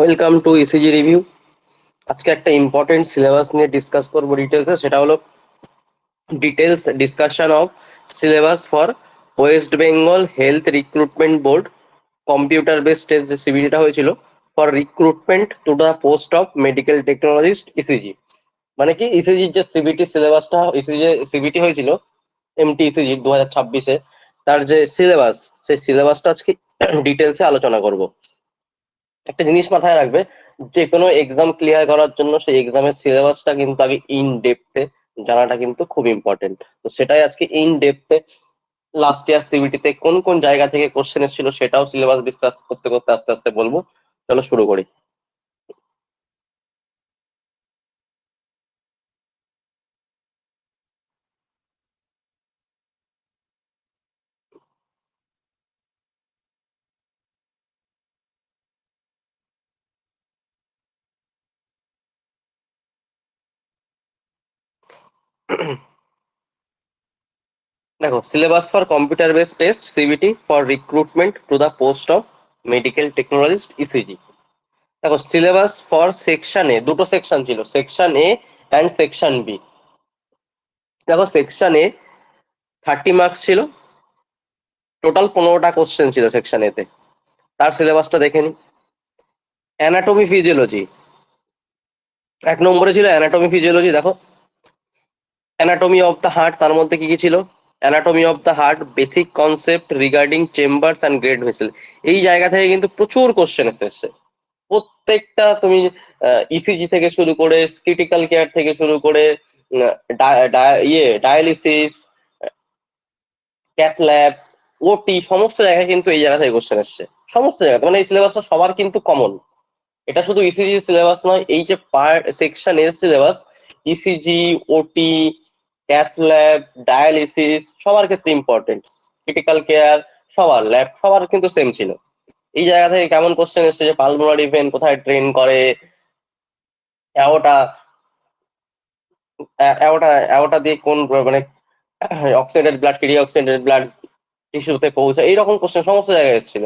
Welcome to ECG review. আজকে একটা important syllabus নিয়ে ডিসকাস করবো ডিটেলসে, সেটা হলো details discussion of syllabus for West Bengal health recruitment board computer based test যে সিবিটিটা হয়েছিল for recruitment to the post of medical technologist ECG. মানে কি ইসিজির যে সিবিটি সিলেবাসটা ইসিজি সিবিটি হয়েছিল এমটি ইসিজি 2026-এ, তার যে সিলেবাস সেই সিলেবাসটা আজকে ডিটেলসে আলোচনা করব। একটা জিনিস মাথায় রাখবে, যে কোনো এক্সাম ক্লিয়ার করার জন্য সেই এক্সামের সিলেবাসটা কিন্তু আগে ইন ডেপথে জানাটা কিন্তু খুব ইম্পর্টেন্ট। তো সেটাই আজকে ইন ডেপথে লাস্ট ইয়ার সিবিটিতে কোন কোন জায়গা থেকে কোশ্চেন এসেছিল সেটাও সিলেবাস ডিসকাস করতে করতে আস্তে আস্তে বলবো। চলো শুরু করি। দেখো, syllabus for computer based test CBT for recruitment to the post of medical technologist ECG. দেখো, সিলেবাস ফর সেকশন এ দুটো সেকশন ছিল, section A and section B. দেখো, সেকশন এ 30 মার্কস ছিল, টোটাল 15টা কোশ্চেন ছিল সেকশন এতে। তার সিলেবাসটা দেখে নি। অ্যানাটমি ফিজিওলজি 1 নম্বরে ছিল, অ্যানাটমি ফিজিওলজি। দেখো, অ্যানাটমি অফ দ্য হার্ট, তার মধ্যে কি কি ছিল? Anatomy of the heart, basic concept regarding chambers and grade vessel. এই জায়গা থেকে কিন্তু প্রচুর কোশ্চেন এসেছে। প্রত্যেকটা তুমি ইসিজি থেকে শুরু করে ক্রিটিক্যাল কেয়ার থেকে শুরু করে ডায়ালিসিস, ক্যাথ ল্যাব, ওটি, সমস্ত জায়গায় কিন্তু এই জায়গা থেকে কোশ্চেন এসছে। সমস্ত জায়গা মানে এই সিলেবাসটা সবার কিন্তু কমন। এটা শুধু ইসিজি সিলেবাস নয়, এই যে পার্ট সেকশন এর সিলেবাস, ইসিজি, ওটি, ক্যাথ ল্যাব, ডায়ালিসিস সবার ক্ষেত্রে ইম্পর্টেন্ট। ক্রিটিক্যাল কেয়ার সবার ল্যাব সবার কিন্তু সেম ছিল। এই জায়গা থেকে কেমন কোশ্চেন এসছে যে পালমোনারি ভেন কোথায় ট্রেন করে, অ্যাওটা অ্যাওটা অ্যাওটা দিয়ে কোন মানে অক্সিডেন্টেড ব্লাড কি অক্সিডেন্টেড ব্লাড টিস্যুতে পৌঁছায়, এইরকম কোশ্চেন সমস্ত জায়গায় এসেছিল।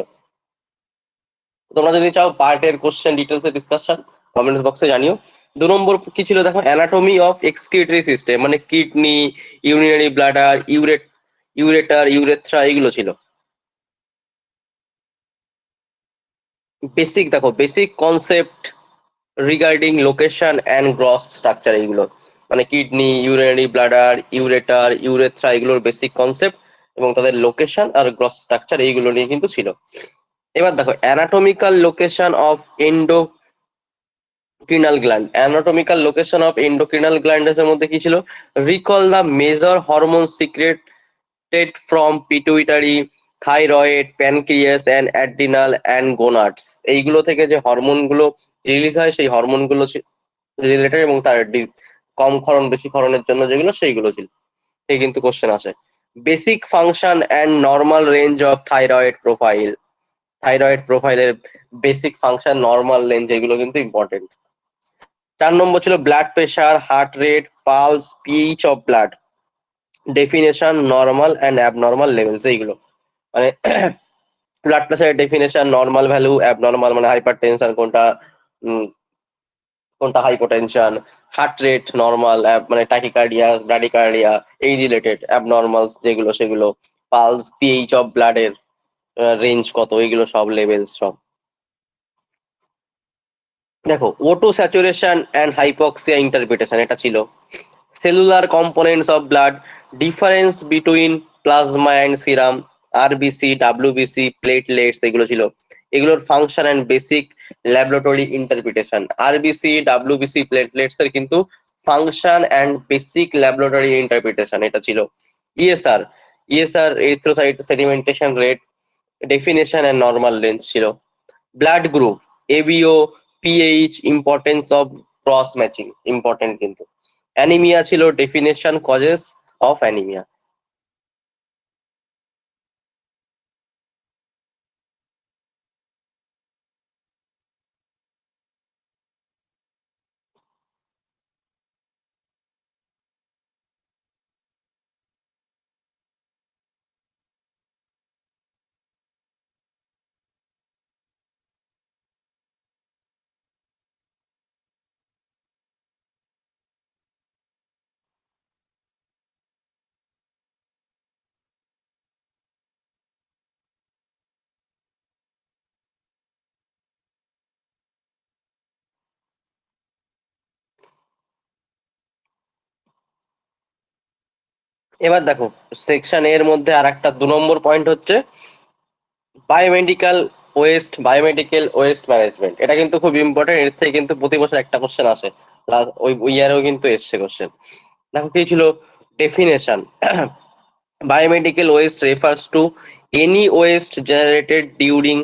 তোমরা যদি চাও পার্টের কোশ্চেন ডিটেলসে ডিসকাশন কমেন্ট বক্সে জানিও। 2 নম্বর কি ছিল দেখো, অ্যানাটমি অফ এক্সক্রিটরি সিস্টেম, মানে kidney, urinary bladder, ureter, urethra, এগুলো ছিল। বেসিক দেখো, basic concept regarding location and gross structure, এইগুলো মানে kidney, urinary bladder, ureter, urethra, এগুলোর বেসিক কনসেপ্ট এবং তাদের লোকেশন আর গ্রস স্ট্রাকচার এইগুলো নিয়ে কিন্তু ছিল। এবার দেখো, anatomical location of endocrinal gland, anatomical location of endocrinal glands এর মধ্যে কি ছিল? Recall the major hormone secreted from pituitary, thyroid, pancreas and adrenal and gonads. এইগুলো থেকে যে হরমোন গুলো রিলিজ হয় সেই হরমোন গুলো রিলেটেড এবং তার কম ক্ষরণ বেশি ক্ষরণের জন্য যেগুলো সেইগুলো ছিল। সেই কিন্তু কোশ্চেন আসে। Basic function and normal range of thyroid profile, thyroid প্রোফাইলের বেসিক ফাংশন, নর্মাল রেঞ্জ, এগুলো কিন্তু ইম্পর্টেন্ট। 4 নম্বর ছিল blood pressure, heart rate, pulse, pH of blood, definition, normal and abnormal levels. এইগুলো মানে ব্লাড প্রেশারের ডেফিনেশন, নর্মাল ভ্যালু, অ্যাবনর্মাল মানে hyper tension কোনটা, কোনটা হাইপোটেনশন, হার্ট রেট নর্মাল মানে টাইকিকার্ডিয়া, ব্র্যাডিকার্ডিয়া, এই রিলেটেড। অ্যাবনর্মালস যেগুলো সেগুলো, পালস, পিএইচ অফ ব্লাডের রেঞ্জ কত, এইগুলো সব লেভেলস সব। দেখো, O2 saturation and hypoxia interpretation, এটা ছিল। Cellular components of blood, difference between plasma and serum, RBC, WBC, platelets, এগুলো ছিল। এগুলোর function and basic laboratory interpretation, RBC, WBC, platelets এর কিন্তু function and basic laboratory interpretation, এটা ছিল। ESR, ESR erythrocyte sedimentation rate, definition and normal range ছিল। Blood group, ABO, PH, importance of cross matching, important কিন্তু। Anaemia ছিল, definition, causes of anaemia. এবার দেখো section এর মধ্যে আর একটা 2 নম্বর পয়েন্ট হচ্ছে বায়োমেডিকেল ওয়েস্ট ম্যানেজমেন্ট। এটা কিন্তু খুব ইম্পর্টেন্ট, এর থেকে কিন্তু প্রতি বছর একটা কোশ্চেন আসে, ওই ইয়ারেও কিন্তু এসছে কোশ্চেন। দেখো কি ছিল definition. Biomedical waste refers to any waste generated during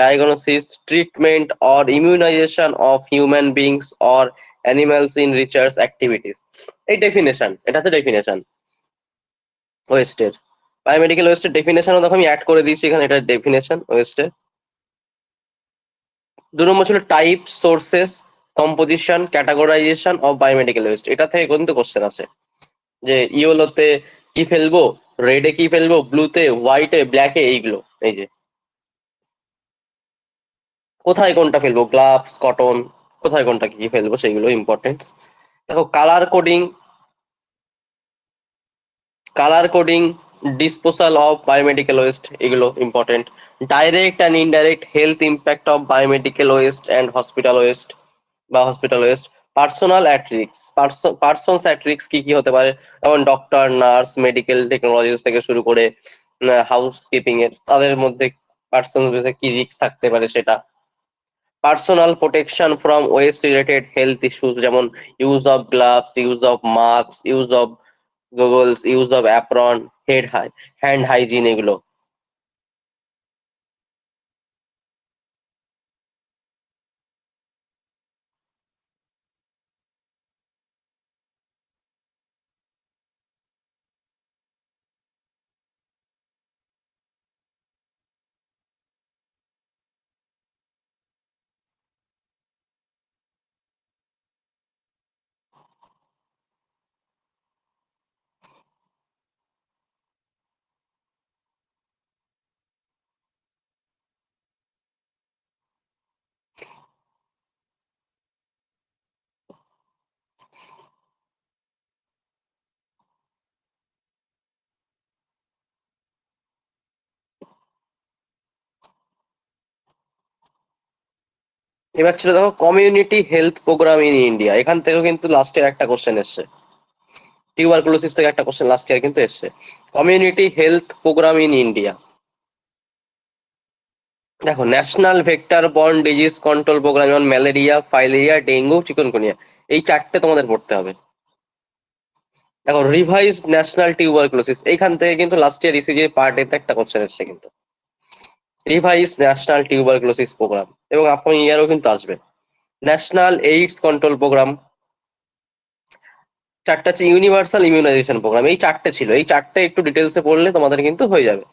diagnosis, treatment, or immunization of human beings or animals in research activities. এই ডেফিনেশন, এটা হচ্ছে ডেফিনেশন ওয়েস্টের। বায়োমেডিক্যাল ওয়েস্টের ডেফিনেশনও দেখো আমি অ্যাড করে দিয়েছি এখানে, এটা ডেফিনেশন ওয়েস্টের। 2 নম্বর ছিল type, sources, composition, categorisation of biomedical West. এটা থেকে কিন্তু কোশ্চেন আছে যে ইয়েলোতে কি ফেলবো, রেডে কি ফেলবো, ব্লুতে, হোয়াইটে, ব্ল্যাকে, এইগুলো। এই যে কোথায় কোনটা ফেলবো, গ্লাভস, কটন, কোথায় কোনটা কি ফেলবো সেইগুলো ইম্পর্টেন্ট। দেখো colour coding, disposal of biomedical waste, এগুলো important. Direct and indirect health impact of biomedical waste and hospital waste. Personal at risk, persons at risk কি কি হতে পারে, যেমন ডক্টর, নার্স, মেডিকেল টেকনোলজিস্ট থেকে শুরু করে হাউস কিপিং এর, তাদের মধ্যে পার্সন কি রিস্ক থাকতে পারে সেটা। Personal protection from waste related health issues, যেমন use of gloves, use of mask, use of goggles, use of apron, hand hygiene, এগুলো। এবার ছিল দেখো community health programme in India. এখান থেকেও কিন্তু লাস্ট ইয়ার একটা কোশ্চেন এসছে, টিউবারকুলোসিস থেকে একটা কোশ্চেন লাস্ট ইয়ার কিন্তু এসছে। Community health programme in India. দেখো national vector borne disease control programme, যেমন ম্যালেরিয়া, ফাইলেরিয়া, ডেঙ্গু, চিকুনগুনিয়া, এই চারটে তোমাদের পড়তে হবে। দেখো রিভাইজড ন্যাশনাল টিউবারকুলোসিস, এইখান থেকে কিন্তু লাস্ট ইয়ার ইসিজি পার্ট এতে একটা কোশ্চেন এসছে কিন্তু, রিভাইজ ন্যাশনাল টিউবারকুলোসিস প্রোগ্রাম, এবং আপনি ইয়ারও কিন্তু আসবে। ন্যাশনাল এইডস কন্ট্রোল প্রোগ্রাম, চারটা হচ্ছে ইউনিভার্সাল ইমিউনাইজেশন প্রোগ্রাম, এই চারটে ছিল, এই চারটে একটু ডিটেলসে পড়লে তোমাদের কিন্তু হয়ে যাবে।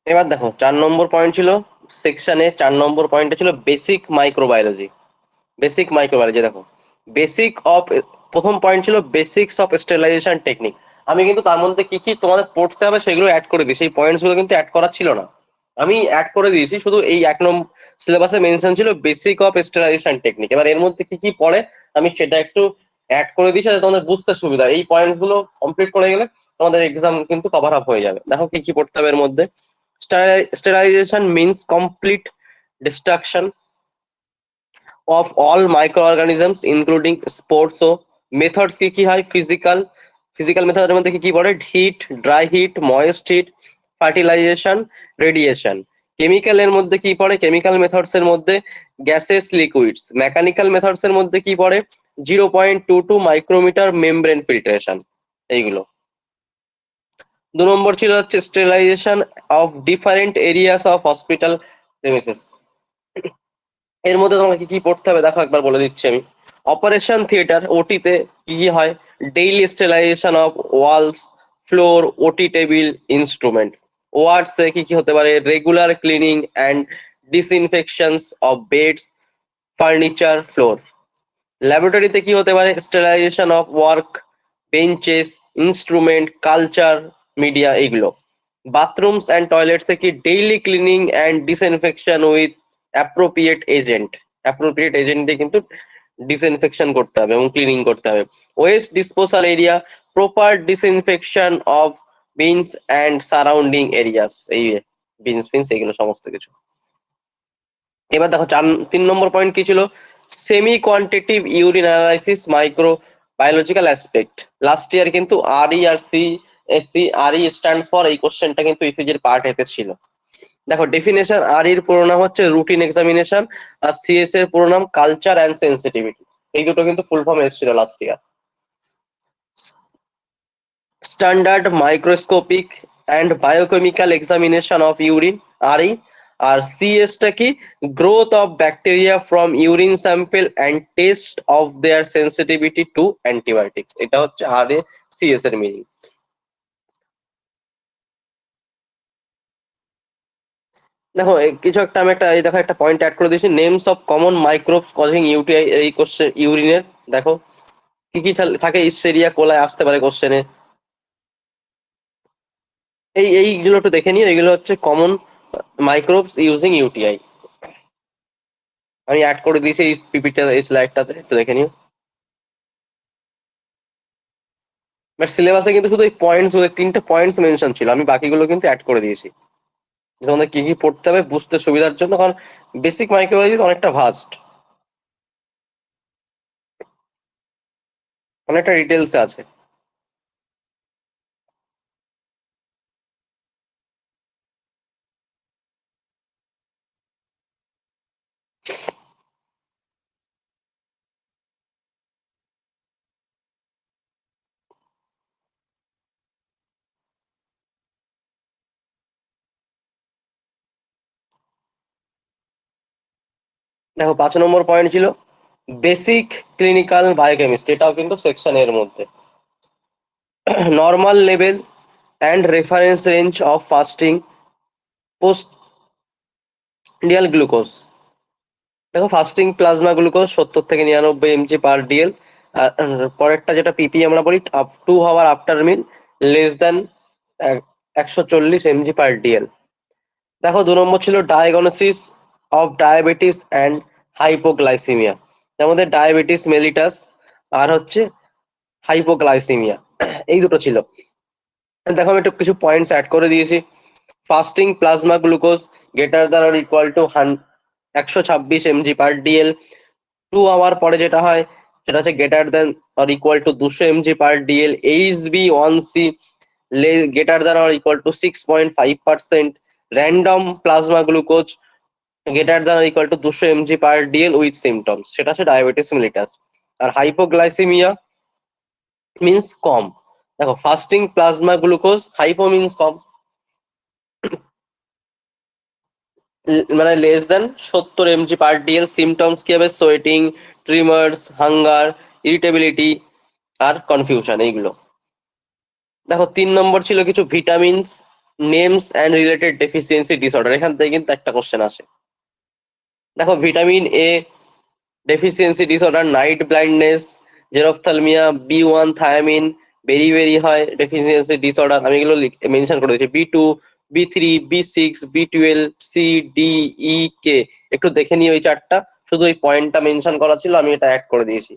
এবার দেখো 4 নম্বর পয়েন্ট ছিল সেকশনে, 4 নম্বর পয়েন্টে ছিল বেসিক মাইক্রোবায়োলজি। বেসিক মাইক্রোবায়োলজি দেখো, বেসিক অফ, প্রথম পয়েন্ট ছিল বেসিক্স অফ স্টেরিলাইজেশন টেকনিক। আমি কিন্তু তার মধ্যে কি কি তোমাদের পড়তে হবে সেগুলো অ্যাড করে দিই, সেই পয়েন্টস গুলো কিন্তু অ্যাড করা ছিল না, আমি অ্যাড করে দিয়েছি। শুধু এই 1 নম্বর সিলেবাসে মেনশন ছিল বেসিক অফ স্টেরিলাইজেশন টেকনিক, এবার এর মধ্যে কি কি পড়ে আমি সেটা একটু অ্যাড করে দিয়েছি যাতে তোমাদের বুঝতে সুবিধা। এই পয়েন্টস গুলো কমপ্লিট করে গেলে তোমাদের এক্সাম কিন্তু কভার আপ হয়ে যাবে। দেখো কি কি পড়তে হবে এর মধ্যে। Sterilisation means complete destruction of all microorganisms including spores। ও মেথডস কি কি হয়, ফিজিক্যাল মেথডের মধ্যে কি কি পড়ে, heat, dry heat, moist heat, fertilisation, radiation. Chemical এর মধ্যে কি পড়ে, কেমিক্যাল মেথডস এর মধ্যে গ্যাসেস, লিকুইডস। মেকানিক্যাল মেথডস এর মধ্যে কি পড়ে, 0.22 মাইক্রোমিটার মেমব্রেন ফিল্ট্রেশন, এইগুলো। 2 নম্বর ছিল হচ্ছে sterilisation of different areas of hospital premises. এর মধ্যে তোমাকে কি কি পড়তে হবে দেখো একবার বলে দিচ্ছি আমি। অপারেশন থিয়েটার, ওটিতে কি কি হয়, daily sterilisation of walls, floor, OT table, instrument. Wards এ কি কি হতে পারে, regular cleaning and disinfections of beds, furniture, floor. ল্যাবরেটরিতে কি হতে পারে, sterilisation of work benches, instrument, culture, media এইগুলো। বাথরুমস অ্যান্ড টয়লেট থেকে daily cleaning and disinfection with appropriate agent. Appropriate agent দিয়ে কিন্তু ডিসইনফেকশন করতে হবে এবং ক্লিনিং করতে হবে। Waste disposal area, proper disinfection of bins and surrounding areas. এই বিনস ফিনস এগুলো সমস্ত কিছু। এবার দেখো 3 নম্বর পয়েন্ট কি ছিল? Semi quantitative urine analysis micro biological aspect. Last year কিন্তু আরই আর সি আরই স্ট্যান্ডস ফর, এই কোশ্চেনটা কিন্তু ইসিজির পার্ট এতে ছিল। দেখো ডেফিনেশন, আর এর পুরো নাম হচ্ছে রুটিন এক্সামিনেশন, আর সিএস এর পুরো নাম কালচার অ্যান্ড সেন্সিটিভিটি। এই দুটো কিন্তু ফুল ফর্ম এসেছিল last year. Standard microscopic and biochemical examination of urine, RE. আর সিএস টা কি? Growth of bacteria from urine sample and test of their sensitivity to antibiotics. এটা হচ্ছে আর এ সিএস এর মিনিং। দেখো কিছু একটা আমি একটা এই দেখো একটা পয়েন্ট অ্যাড করে দিয়েছি, names of common microbes causing UTI. এই কোশ্চেন ইউরিনের দেখো কি কি থাকে, ইসেরিয়া কোলায় আসতে পারে কোশ্চেনে। এইগুলো একটু দেখে নিও, এগুলো হচ্ছে কমন মাইক্রোবস ইউজিং ইউটিআই। আমি অ্যাড করে দিয়েছি এই পিপিটা, এই স্লাইডটাতে, একটু দেখে নিও। বাট সিলেবাসে কিন্তু শুধু এই পয়েন্টস, ওই 3টে পয়েন্টস মেনশন ছিল, আমি বাকিগুলো কিন্তু অ্যাড করে দিয়েছি তোমাদের কি কি পড়তে হবে বুঝতে সুবিধার জন্য, কারণ বেসিক মাইক্রোবায়োলজি অনেকটা ভাস্ট, অনেকটা ডিটেলসে আছে। দেখো 5 নম্বর পয়েন্ট ছিল বেসিক ক্লিনিক্যাল বায়োকেমিস্ট্রি, এটাও কিন্তু সেকশন এর মধ্যে। Normal level and reference range of fasting postprandial glucose. দেখো ফাস্টিং প্লাজমা গ্লুকোজ 70 থেকে 99 mg পার ডিএল। আর পরেরটা যেটা পিপি আমরা বলি, আপ 2 hour আফটার মিল, less than 140 mg per DL. দেখো 2 নম্বর ছিল diagnosis of diabetes and hypoglycaemia. তার মধ্যে ডায়াবেটিস মেলিটাস আর হচ্ছে হাইপোগ্লাইসিমিয়া, এই দুটো ছিল। দেখো আমি একটু কিছু পয়েন্টস অ্যাড করে দিয়েছি। Fasting plasma glucose greater than or equal to 126 mg per DL. 2 hour পরে যেটা হয় সেটা হচ্ছে greater than or equal to 200 mg per DL. HbA1c greater than or equal to 6.5%। Random plasma glucose greater than equal to 200 mg per DL with symptoms, সেটা হচ্ছে diabetes mellitus. আর hypoglycaemia means কম। দেখো fasting plasma glucose, hypo means কম, মানে less দেন 70 mg per DL. Symptoms কি হবে? Sweating, tremors, hunger, irritability আর কনফিউশন, এইগুলো। দেখো 3 নম্বর ছিল কিছু vitamins names and related deficiency disorder, এখান থেকে কিন্তু একটা কোশ্চেন আসে। দেখো vitamin A deficiency disorder, night blindness, xerophthalmia, B1 thiamine beriberi হয় ডেফিসিয়েন্সি ডিসঅর্ডার, আমি এগুলো মেনশন করে দিয়েছি। B2, B3, B6, B12, C, D, E, K, একটু দেখে নিই ওই চারটা, শুধু ওই পয়েন্টটা মেনশন করা ছিল, আমি এটা অ্যাড করে দিয়েছি।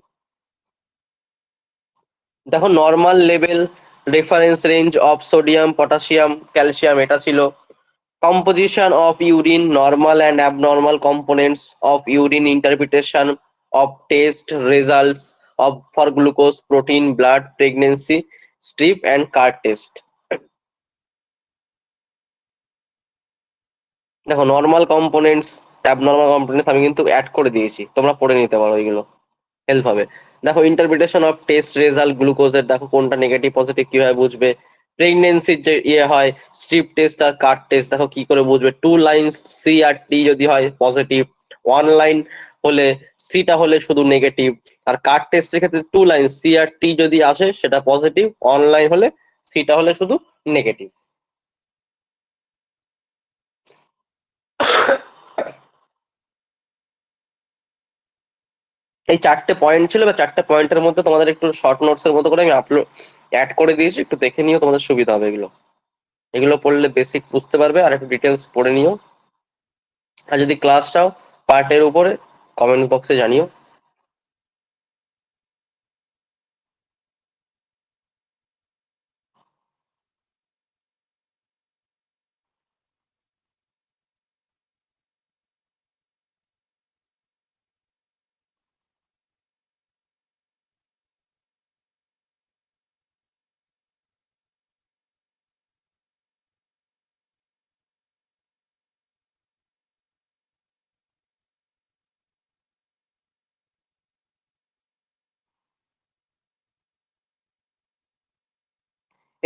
দেখো normal level, reference range of sodium, potassium, calcium, এটা ছিল। composition of urine, normal and abnormal components of urine, interpretation of test results of for glucose, protein, blood, pregnancy, strip and card test. দেখো normal components, abnormal components আমি কিন্তু add করে দিয়েছি, তোমরা পড়ে নিতে পারো, এগুলো হেল্প হবে। দেখো ইন্টারপ্রিটেশন অফ টেস্ট রেজাল্ট গ্লুকোজের, দেখো কোনটা নেগেটিভ পজিটিভ কিভাবে বুঝবে। প্রেগনেন্সির যে ইয়ে হয় স্ট্রিপ টেস্ট আর কার্ড টেস্ট, দেখো কি করে বুঝবে। 2 লাইন্স সি আর টি যদি হয় পজিটিভ, 1 লাইন হলে সিটা হলে শুধু নেগেটিভ। আর কার্ড টেস্টের ক্ষেত্রে 2 লাইন সি আর টি যদি আসে সেটা পজিটিভ, 1 লাইন হলে সিটা হলে শুধু নেগেটিভ। এই 4টে পয়েন্ট ছিল, বা 4টে পয়েন্টের মধ্যে তোমাদের একটু শর্ট নোটস এর মতো করে আমি অ্যাড করে দিয়েছি, একটু দেখে নিও, তোমাদের সুবিধা হবে এগুলো। এগুলো পড়লে বেসিক বুঝতে পারবে, আর একটু ডিটেলস পড়ে নিও। আর যদি ক্লাস চাও পার্টের উপরে, কমেন্ট বক্সে জানিও।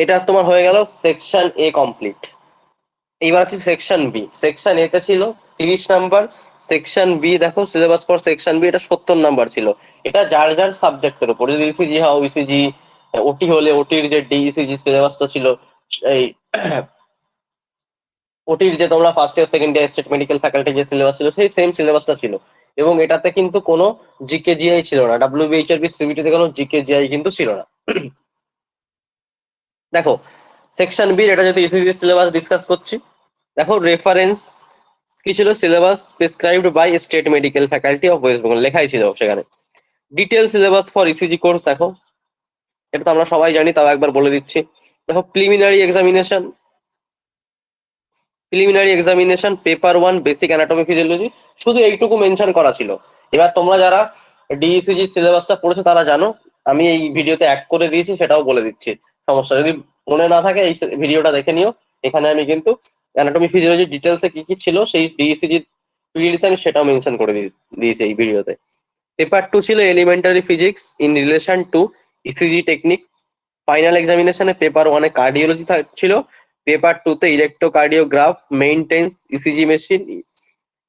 এটা তোমার হয়ে গেল সেকশন এ কমপ্লিট। এইবার আছে সেকশন বি। সেকশন এ তে ছিল 30 নাম্বার, সেকশন বি দেখো সিলেবাস ফর সেকশন বি এটা 70 নাম্বার ছিল। এটা যার যার সাবজেক্টের উপর, যদি ইসিজি হও ইসিজি, ওটি হলে ওটির যে ডিইসিজি সিলেবাসটা ছিল, এই ওটির যে তোমরা first year second year state medical faculty যে সিলেবাস ছিল সেই সেম সিলেবাসটা ছিল। এবং এটাতে কিন্তু কোনো জিকে জিআই ছিল না, ডাব্লিউবিএইচআরবি সিবিটিতে কোনো জিকে জিআই কিন্তু ছিল না। দেখো সেকশন বি, এটা যদি ইসিজি সিলেবাস ডিসকাস করছি, দেখো রেফারেন্স কি ছিল, syllabus prescribed by state medical faculty of West Bengal লেখাই ছিল সেখানে। Detail syllabus for ECG course দেখো, এটা তো আমরা সবাই জানি, তাও একবার বলে দিচ্ছি। দেখো preliminary examination paper 1 basic anatomy physiology, শুধু এইটুকু মেনশন করা ছিল। এবার তোমরা যারা ডিইসিজি সিলেবাসটা পড়েছো তারা জানো, আমি এই ভিডিওতে অ্যাড করে দিয়েছি, সেটাও বলে দিচ্ছি। সমস্যা যদি মনে না থাকে এই ভিডিওটা দেখে নিও, এখানে আমি কিন্তু অ্যানাটমি ফিজিওলজি ডিটেলসে কি কি ছিল সেই ডিইসিজি প্রিলিতে আমি সেটাও মেনশন করে দিয়েছি এই ভিডিওতে। পেপার 2 ছিল elementary physics in relation to ECG technique. Final এক্সামিনেশনে পেপার 1-এ কার্ডিওলজি ছিল, পেপার 2-তে electrocardiograph, maintenance ECG machine,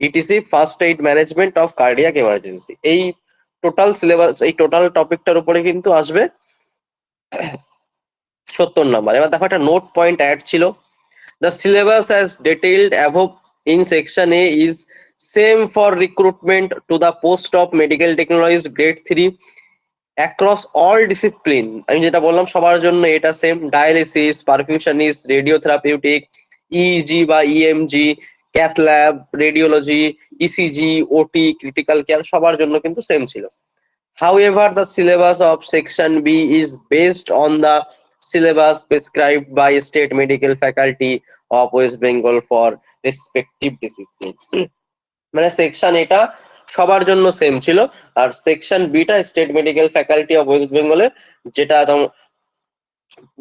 ETC first aid management of cardiac emergency. এই টোটাল সিলেবাস, এই টোটাল টপিকটার উপরে কিন্তু আসবে 70 নাম্বার। এবার দেখো একটা নোট পয়েন্ট অ্যাড ছিল, the syllabus as detailed above in section A is same for recruitment to the post of medical technologists grade 3 across all discipline. আমি যেটা বললাম সবার জন্য এটা same, dialysis, perfusionist, radiotherapeutic, EEG বা EMG, cath lab, radiology, ECG, OT, critical care, সবার জন্য কিন্তু সেম ছিল। However, the syllabus of Section B is based on the syllabus prescribed by State Medical Faculty of West Bengal for respective discipline. মানে section এটা সবার জন্য same ছিল, আর সেকশন বিটা state medical faculty of West বেঙ্গলের যেটা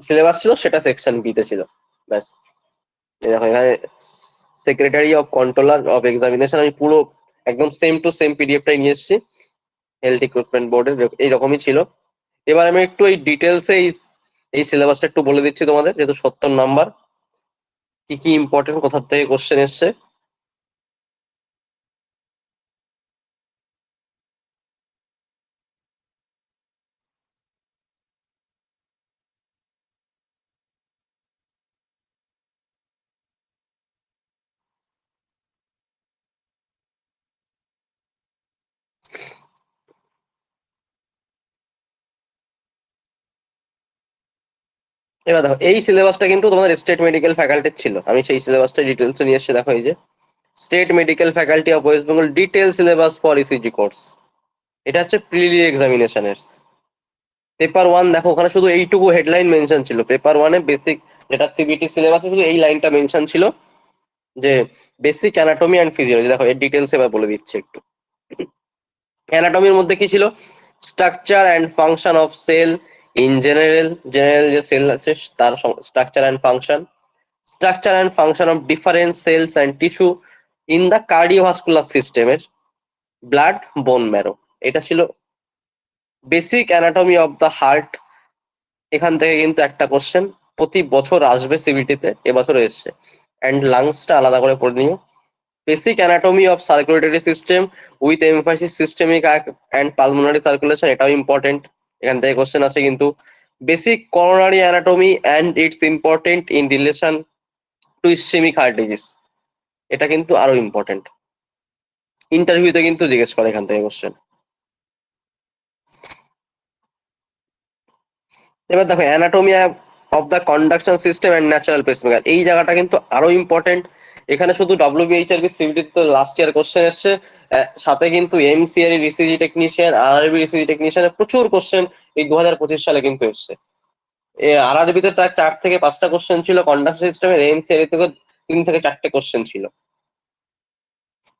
সিলেবাস ছিল সেটা সেকশন বিতে ছিল। ব্যাস। এই দেখো এখানে secretary of controller of examination, আমি পুরো একদম সেম টু সেম পিডিএফটাই নিয়ে এসেছি, হেলথ রিক্রুটমেন্ট বোর্ডের এইরকমই ছিল। এবার আমি একটু এই ডিটেলসে এই সিলেবাসটা একটু বলে দিচ্ছি তোমাদের, যেহেতু 70 নাম্বার, কি কি ইম্পর্টেন্ট, কোথা থেকে কোশ্চেন এসছে। এবার দেখো এই সিলেবাসটা কিন্তু তোমাদের স্টেট মেডিকেল ফ্যাকাল্টির ছিল, আমি সেই সিলেবাসটা ডিটেলস নিয়ে এসেছি। দেখো এই যে state medical faculty of West Bengal detail syllabus for ECG course, এটা হচ্ছে প্রিলি এক্সামিনেশনের পেপার 1। দেখো ওখানে শুধু এইটুকু হেডলাইন মেনশন ছিল, পেপার 1-এ বেসিক, যেটা সিবিটি সিলেবাসে শুধু এই লাইনটা মেনশন ছিল যে বেসিক অ্যানাটমি অ্যান্ড ফিজিওলজি। দেখো এর ডিটেলস এবার বলে দিচ্ছি একটু। অ্যানাটমির মধ্যে কি ছিল, structure and function of cell in general, general যে সেল আছে তার structure and function, structure and function of different cells and tissue in the cardiovascular সিস্টেমের, ব্লাড, বোন ম্যারো। এটা ছিল basic anatomy of the heart. এখান থেকে কিন্তু একটা কোশ্চেন প্রতি বছর আসবে সিবিটিতে, এবছর এসছে। অ্যান্ড লাংসটা আলাদা করে পড়ে নিও। Basic anatomy of circulatory system with emphasis systemic and pulmonary circulation, এটাও ইম্পর্টেন্ট, এখান থেকে কোশ্চেন আসে কিন্তু। Basic coronary anatomy and it's important in relation two ischaemic heart disease, এটা কিন্তু আরো ইম্পর্টেন্ট, ইন্টারভিউতে কিন্তু জিজ্ঞেস করে এখান থেকে কোশ্চেন। এবার দেখো anatomy of the conduction system and natural pacemaker, এই জায়গাটা কিন্তু আরো ইম্পর্টেন্ট। এখানে শুধু ডব্লিউবিএইচআরবি সিবিটি তো লাস্ট ইয়ার কোশ্চেন এসছে, সাথে কিন্তু MCRE ECG technician, RRB ECG টেকনিশিয়ানের প্রচুর কোশ্চেন এই 2025 সালে কিন্তু এসছে। আরআরবি তে প্রায় 4 থেকে 5টা কোশ্চেন ছিল কন্ডাকশন সিস্টেমের, এমসিআরই থেকে 3 থেকে 4টে কোশ্চেন ছিল।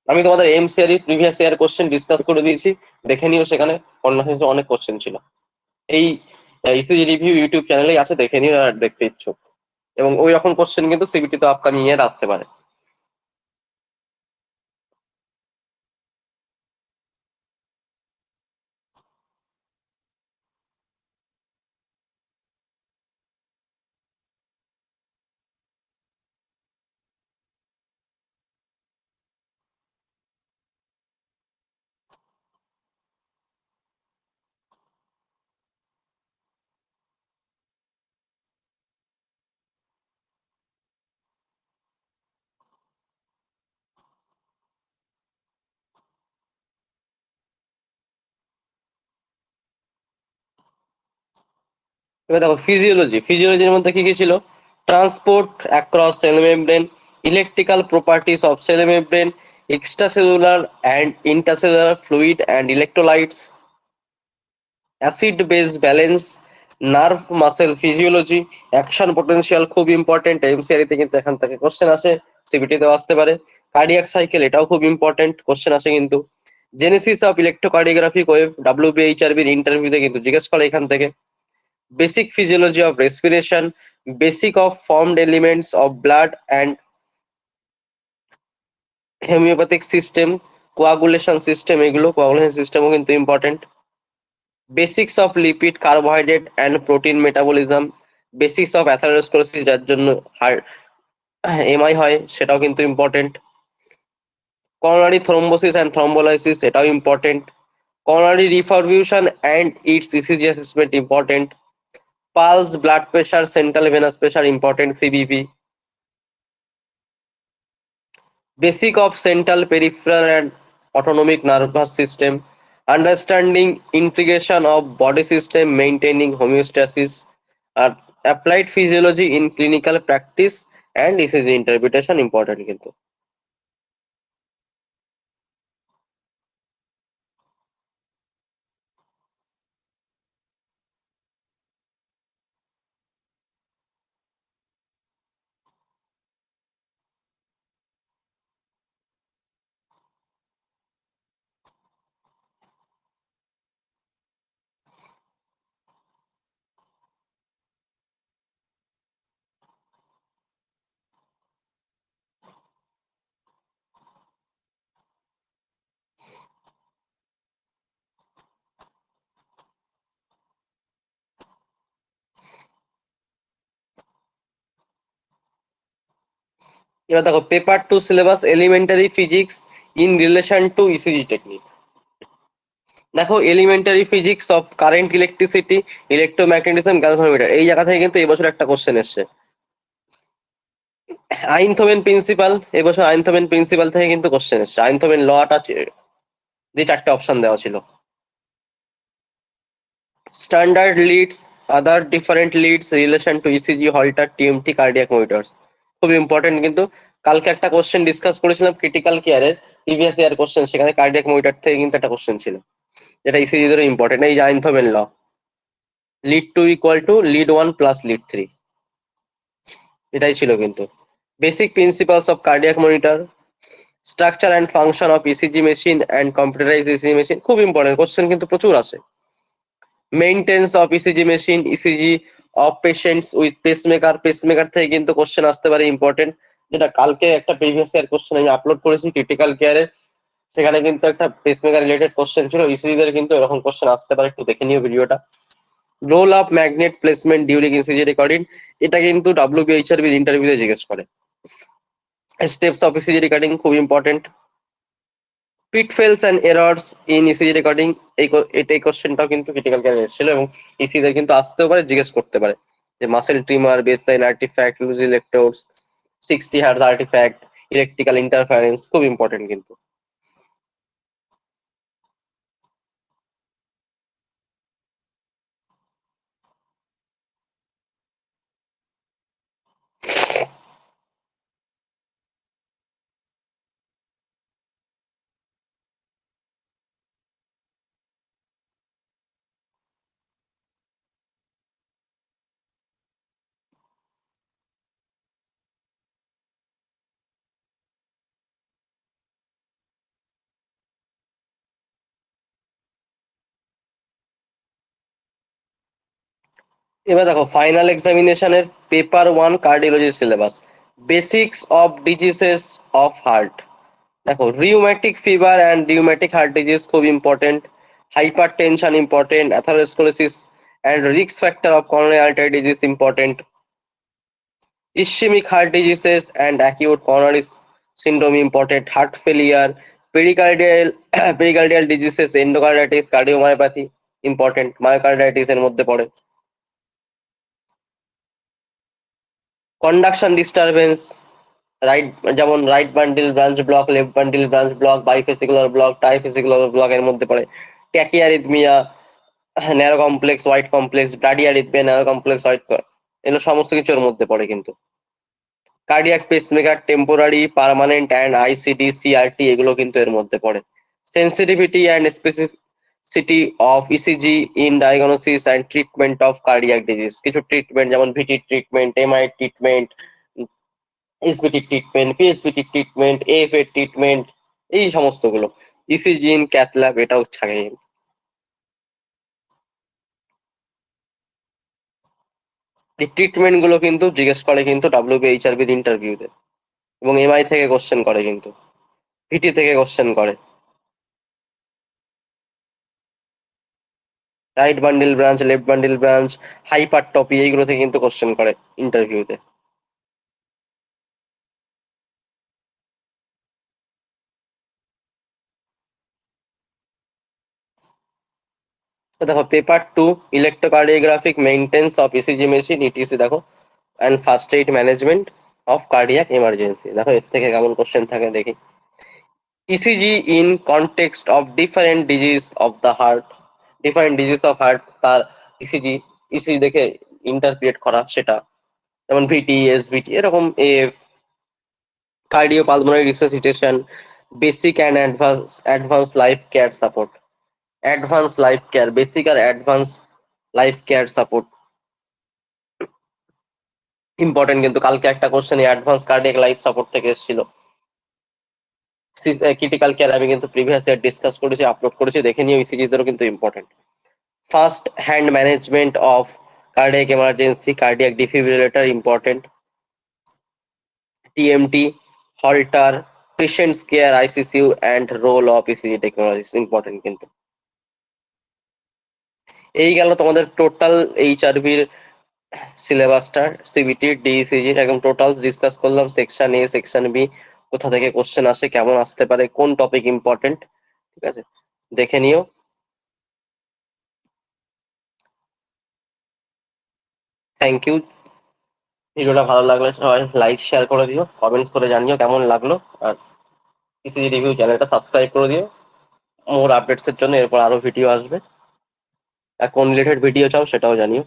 আমি তোমাদের এমসিআরই প্রিভিয়াস ইয়ার কোশ্চেন ডিসকাস করে দিয়েছি, দেখে নিও, সেখানে কন্ডাকশন সিস্টেম অনেক কোশ্চেন ছিল। এই ইসিজি রিভিউ ইউটিউব চ্যানেলেই আছে, দেখে নিও আর দেখতে ইচ্ছুক। এবং ওই রকম কোশ্চেন কিন্তু সিবিটি তো আপকামিং ইয়ার আসতে পারে। এবার দেখো ফিজিওলজির মধ্যে কি কি ছিল? Transport across cell membrane, electrical properties of cell membrane, extracellular and intercellular fluid and electrolytes, acid base balance, nerve muscle physiology, action potential খুব ইম্পর্টেন্ট, এমসিআরই তে কিন্তু এখান থেকে কোশ্চেন আসে, সিবিটি তেও আসতে পারে। কার্ডিয়াক সাইকেল, এটাও খুব ইম্পর্টেন্ট, কোশ্চেন আসে কিন্তু। জেনেসিস অফ ইলেকট্রোকার্ডিওগ্রাফিক ওয়েভ, ডব্লিউবিএইচআরবির ইন্টারভিউতে কিন্তু জিজ্ঞেস করে এখান থেকে। Basic physiology of respiration, basic of formed elements of blood and homeopathic system, coagulation system, এগুলো কোয়াগুলেশন সিস্টেমও কিন্তু important. Basics of lipid, carbohydrate and protein metabolism, basics of atherosclerosis, যার জন্য এমআই হয়, সেটাও কিন্তু important. Coronary thrombosis and thrombolysis, এটাও important. Coronary reperfusion and its ECG assessment important. Pulse, blood pressure, central venous pressure important, CBP. Basic of central, peripheral and autonomic nervous system, understanding integration of body system, maintaining homeostasis, আর applied physiology in clinical practice and ECG interpretation important কিন্তু। এবার দেখো paper two syllabus, elementary physics in relation to ECG technique. দেখো elementary physics of current, electricity, electromagnetism, galvanometer, এই জায়গা থেকে কিন্তু এবছর একটা কোশ্চেন এসছে। আইনথোভেন প্রিন্সিপাল, এবছর আইনথোভেন প্রিন্সিপাল থেকে কিন্তু কোশ্চেন এসছে। আইনথোভেন লটা দিয়ে 4টে অপশন দেওয়া ছিল। Standard leads, other different leads, relation to ECG, Holter, TMT, cardiac monitors, খুব ইম্পর্টেন্ট কিন্তু। কালকে একটা কোশ্চেন ডিসকাস করেছিলাম ক্রিটিক্যাল কেয়ারের, প্রিভিয়াস ইয়ার কোশ্চেন, সেখানে কার্ডিয়াক মনিটর থেকে কিন্তু একটা কোশ্চেন ছিল, যেটা ইসিজি ধরে ইম্পর্টেন্ট। এই যে Einthoven law, lead two equal to lead one plus lead three, এটাই ছিল কিন্তু। Basic principles of cardiac monitor, structure and function of ECG machine and computerise ECG machine, খুব ইম্পর্টেন্ট কোশ্চেন কিন্তু প্রচুর আসে। Maintenance of ECG machine, ECG of patients with pacemaker, pacemaker থেকে কিন্তু question আসতে পারে ইম্পর্টেন্ট, যেটা কালকে একটা প্রিভিয়াস ইয়ার কোশ্চেন আমি আপলোড করেছি ক্রিটিক্যাল কেয়ারে, সেখানে কিন্তু একটা পেসমেকার রিলেটেড কোশ্চেন ছিল। ইসিজি দের কিন্তু এরকম কোশ্চেন আসতে পারে, একটু দেখে নিও ভিডিওটা। Role of magnet placement during ECG recording, এটা কিন্তু ডব্লিউবিএইচআরবির ইন্টারভিউতে জিজ্ঞেস করে। স্টেপস অফ ইসিজি রেকর্ডিং খুব important. Pitfalls and errors in ECG recording, এই কোশ্চেনটাও কিন্তু ক্রিটিক্যাল কেয়ারে এসেছিল, এবং ইসিজি দের কিন্তু আসতেও পারে, জিজ্ঞেস করতে পারে যে muscle tremor, baseline artifact, loose electrodes, 60 hertz artifact, electrical interference, খুব ইম্পর্টেন্ট কিন্তু। এবার দেখো ফাইনাল এক্সামিনেশনের paper 1 cardiology syllabus, basics of diseases of heart. দেখো rheumatic fever and rheumatic heart disease খুব important, hypertension important, atherosclerosis and risk factor of coronary artery disease important, ischemic heart diseases and acute coronary syndrome important, heart failure, pericardial pericardial diseases, endocarditis, cardiomyopathy important, myocarditis এর মধ্যে পড়ে, conduction disturbance, right যেমন right bundle branch block, left bundle branch block, bifascicular block, trifascicular block এর মধ্যে পড়ে, tachyarrhythmia, narrow complex, wide complex, bradyarrhythmia, narrow complex, wide, এগুলো সমস্ত কিছুর মধ্যে পড়ে কিন্তু। Cardiac pacemaker, temporary, permanent and ICD, CRT এগুলো কিন্তু এর মধ্যে পড়ে। Sensitivity and specificity of ECG in diagnosis and treatment of cardiac disease, কিছু ট্রিটমেন্ট যেমন VT treatment, MI treatment, SBT treatment, পিএসবিটি treatment, AFA treatment, এই সমস্তগুলো। ইসিজি ইন ক্যাথ ল্যাব এটাও থাকে। এই ট্রিটমেন্ট গুলো কিন্তু জিজ্ঞেস করে কিন্তু ডাব্লিউবিএইচআরবির ইন্টারভিউতে, এবং এমআই থেকে কোশ্চেন করে কিন্তু, ভিটি থেকে কোশ্চেন করে। Right bundle branch, left bundle branch, hypertrophy এইগুলো থেকে কিন্তু কোশ্চেন করে ইন্টারভিউতে। তো দেখো paper 2 electrocardiographic maintenance of ECG machine ETC, দেখো and first aid management of cardiac emergency, দেখো এর থেকে কেমন কোশ্চেন থাকে দেখি। ECG in context of different disease of the heart, different disease of heart তার ইসিজি, ইসিজি দেখে ইন্টারপ্রিট করা সেটা, যেমন ভিটি, এসভিটি এরকম, F, cardiopulmonary resuscitation, basic and advanced life care support, advanced life care, basic আর advanced life care support important কিন্তু, কালকে একটা question advance cardiac life support থেকে এসেছিল। ক্রিটিক্যাল কেয়ার আমি কিন্তু প্রিভিয়াস ইয়ার ডিসকাস করেছি, আপলোড করেছি, দেখে নিও, ইসিজিদেরও কিন্তু important. First hand management of cardiac emergency, cardiac defibrillator important, TMT, Holter, patients care, ICCU and role of ECG technologies important কিন্তু। এই গেল তোমাদের টোটাল এইচআরভির সিলেবাসটা, সিবিটি, ডিইসিজি একদম টোটাল ডিসকাস করলাম, সেকশন এ, সেকশন বি, কোথা থেকে কোশ্চেন আসে, কেমন আসতে পারে, কোন টপিক ইম্পর্টেন্ট, ঠিক আছে, দেখে নিও। Thank you. ভিডিওটা ভালো লাগলে সবাই লাইক শেয়ার করে দিও, কমেন্টস করে জানিও কেমন লাগলো, আর ইসিজি রিভিউ চ্যানেলটা সাবস্ক্রাইব করে দিও মোর আপডেটস এর জন্য, এরপর আরো ভিডিও আসবে, আর কোন রিলেটেড ভিডিও চাও সেটাও জানিও।